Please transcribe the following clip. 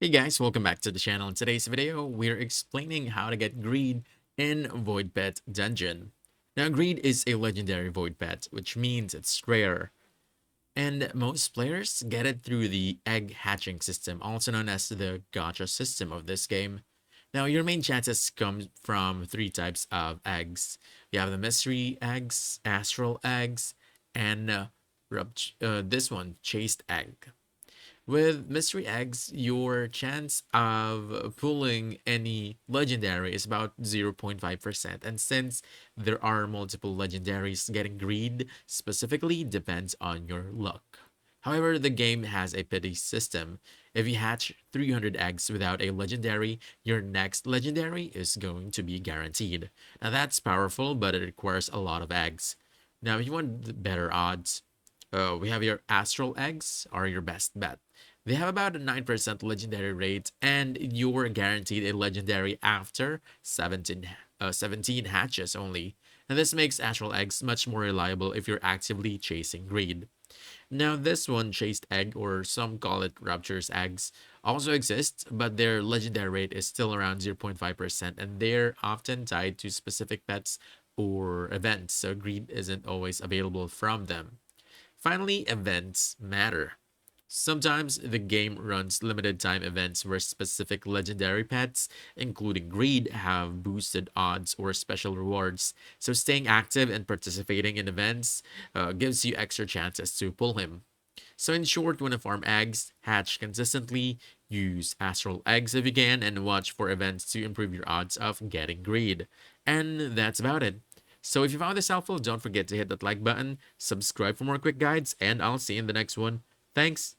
Hey guys, welcome back to the channel. In today's video, we're explaining how to get greed in Voidpet Dungeon. Now, greed is a legendary void pet, which means it's rare, and most players get it through the egg hatching system, also known as the gacha system of this game. Now, your main chances come from three types of eggs. You have the mystery eggs, astral eggs, and this one, chased egg. With mystery eggs, your chance of pulling any legendary is about 0.5%. And since there are multiple legendaries, getting greed specifically depends on your luck. However, the game has a pity system. If you hatch 300 eggs without a legendary, your next legendary is going to be guaranteed. Now that's powerful, but it requires a lot of eggs. Now, if you want better odds, we have your astral eggs are your best bet. They have about a 9% legendary rate, and you're guaranteed a legendary after 17 hatches only. And this makes astral eggs much more reliable if you're actively chasing greed. Now, this one, chased egg, or some call it rapture's eggs, also exists, but their legendary rate is still around 0.5%, and they're often tied to specific pets or events, so greed isn't always available from them. Finally, events matter. Sometimes the game runs limited time events where specific legendary pets, including greed, have boosted odds or special rewards. So staying active and participating in events gives you extra chances to pull him. So in short, when you farm eggs, hatch consistently, use astral eggs if you can, and watch for events to improve your odds of getting greed. And that's about it. So if you found this helpful, don't forget to hit that like button, subscribe for more quick guides, and I'll see you in the next one. Thanks.